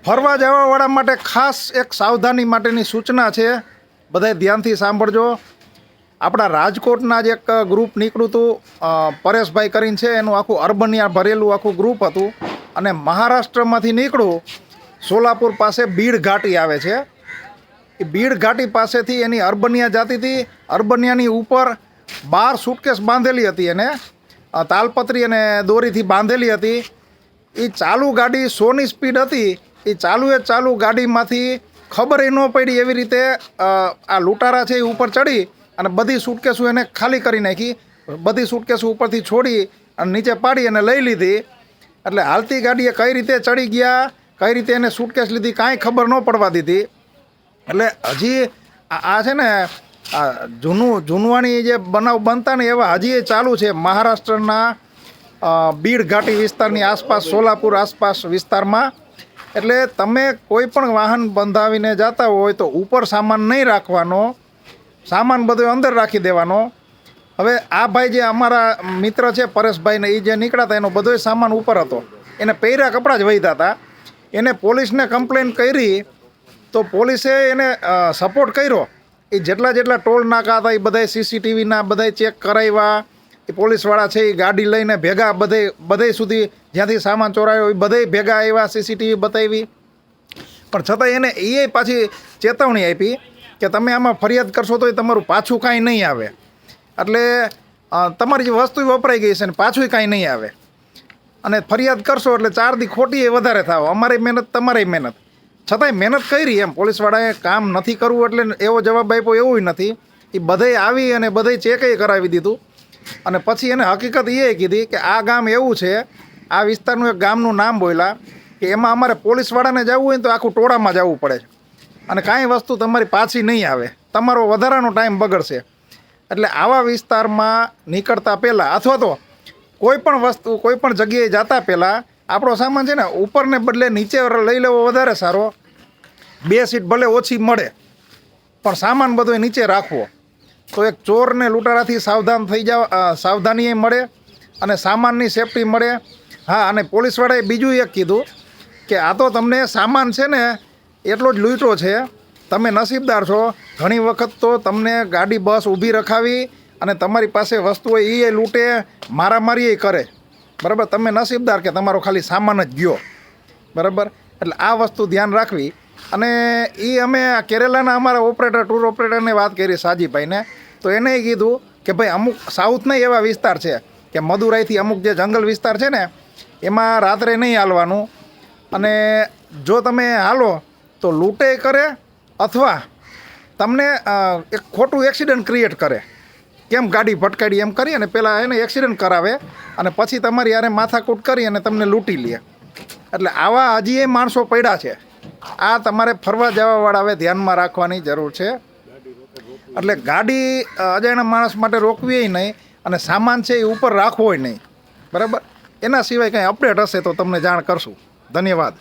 ફરવા જવાવાળા માટે ખાસ એક સાવધાની માટેની સૂચના છે, બધાય ધ્યાનથી સાંભળજો. આપણા રાજકોટના જ એક ગ્રુપ નીકળ્યું હતું, પરેશભાઈ કરીને છે, એનું આખું અર્બનિયા ભરેલું આખું ગ્રુપ હતું. અને મહારાષ્ટ્રમાંથી નીકળ્યું, સોલાપુર પાસે બીડ ઘાટી આવે છે, એ બીડ ઘાટી પાસેથી એની અર્બનિયા જતી હતી. અર્બનિયાની ઉપર 12 સુટકેસ બાંધેલી હતી, એને તાલપત્રી અને દોરીથી બાંધેલી હતી. એ ચાલુ ગાડી 100ની સ્પીડ હતી. એ ચાલુ ગાડીમાંથી ખબર ન પડી એવી રીતે આ લૂંટારા છે એ ઉપર ચડી અને બધી સૂટકેસો એને ખાલી કરી નાખી. બધી સૂટકેસો ઉપરથી છોડી અને નીચે પાડી અને લઈ લીધી. એટલે હાલતી ગાડીએ કઈ રીતે ચડી ગયા, કઈ રીતે એને સૂટકેસ લીધી, કાંઈ ખબર ન પડવા દીધી. એટલે હજી આ છે ને જૂનવાણી જે બનાવ બનતા ને એવા હજી એ ચાલુ છે મહારાષ્ટ્રના બીડ ઘાટી વિસ્તારની આસપાસ, સોલાપુર આસપાસ વિસ્તારમાં. એટલે તમે કોઈ પણ વાહન બંધાવીને જતા હોય તો ઉપર સામાન નહીં રાખવાનો, સામાન બધો અંદર રાખી દેવાનો. હવે આ ભાઈ જે અમારા મિત્ર છે પરેશભાઈને, એ જે નીકળ્યા હતા એનો બધો સામાન ઉપર હતો, એને પહેર્યા કપડાં જ વહીતા હતા. એને પોલીસને કમ્પ્લેન કરી તો પોલીસે એને સપોર્ટ કર્યો. એ જેટલા ટોલ નાકા હતા એ બધાય સીસીટીવીના બધાય ચેક કરાવ્યા. એ પોલીસવાળા છે એ ગાડી લઈને ભેગા બધે સુધી જ્યાંથી સામાન ચોરાયો એ બધે ભેગા આવ્યા, સીસીટીવી બતાવી. પણ છતાં એને એ પાછી ચેતવણી આપી કે તમે આમાં ફરિયાદ કરશો તો તમારું પાછું કાંઈ નહીં આવે. એટલે તમારી જે વસ્તુ વપરાઈ ગઈ છે ને પાછું કાંઈ નહીં આવે, અને ફરિયાદ કરશો એટલે 4 દી ખોટી એ વધારે થાવ. અમારી મહેનત તમારી મહેનત, છતાંય મહેનત કરી એમ. પોલીસવાળાએ કામ નથી કરવું એટલે એવો જવાબ આપ્યો એવું નથી. એ બધે આવી અને બધે ચેકે કરાવી દીધું. અને પછી એને હકીકત એ કીધી કે આ ગામ એવું છે, આ વિસ્તારનું એક ગામનું નામ બોલ્યા કે એમાં અમારે પોલીસવાળાને જવું હોય તો આખું ટોળામાં જવું પડે છે અને કાંઈ વસ્તુ તમારી પાછી નહીં આવે, તમારો વધારાનો ટાઈમ બગડશે. એટલે આવા વિસ્તારમાં નીકળતા પહેલાં અથવા તો કોઈ પણ વસ્તુ કોઈ પણ જગ્યાએ જતા પહેલાં આપણો સામાન છે ને ઉપરને બદલે નીચે લઈ લેવો વધારે સારો. 2 સીટ ભલે ઓછી મળે પણ સામાન બધો નીચે રાખવો, તો એક ચોરને લૂંટારાથી સાવધાન થઈ જાવ, સાવધાની મળે અને સામાનની સેફટી મળે. હા, અને પોલીસવાળાએ બીજું એક કીધું કે આ તો તમને સામાન છે ને એટલો જ લૂંટો છે, તમે નસીબદાર છો. ઘણી વખત તો તમને ગાડી બસ ઊભી રખાવી અને તમારી પાસે વસ્તુ હોય એ લૂંટે, મારામારી કરે. બરાબર, તમે નસીબદાર કે તમારો ખાલી સામાન જ ગયો. બરાબર, એટલે આ વસ્તુ ધ્યાન રાખવી. અને એ અમે કેરેલાના અમારા ઓપરેટર, ટૂર ઓપરેટરને વાત કરી સાજીભાઈને, તો એને કીધું કે ભાઈ અમુક સાઉથના એવા વિસ્તાર છે કે મદુરાઈથી અમુક જે જંગલ વિસ્તાર છે ને એમાં રાત્રે નહીં હાલવાનું. અને જો તમે હાલો તો લૂંટે કરે અથવા તમને એક ખોટું એક્સિડન્ટ ક્રિએટ કરે. કેમ ગાડી ભટકાડી એમ કરી અને પહેલાં એને એક્સિડન્ટ કરાવે અને પછી તમારી યારે માથાકૂટ કરી અને તમને લૂંટી લે. એટલે આવા હજી એ માણસો પડ્યા છે. આ તમારે ફરવા જવાવાળા હવે ધ્યાનમાં રાખવાની જરૂર છે. એટલે ગાડી અજાણ્યા માણસ માટે રોકવી નહીં અને સામાન છે એ ઉપર રાખવો નહીં. બરાબર, એના સિવાય કંઈ અપડેટ હશે તો તમને જાણ કરશું. ધન્યવાદ.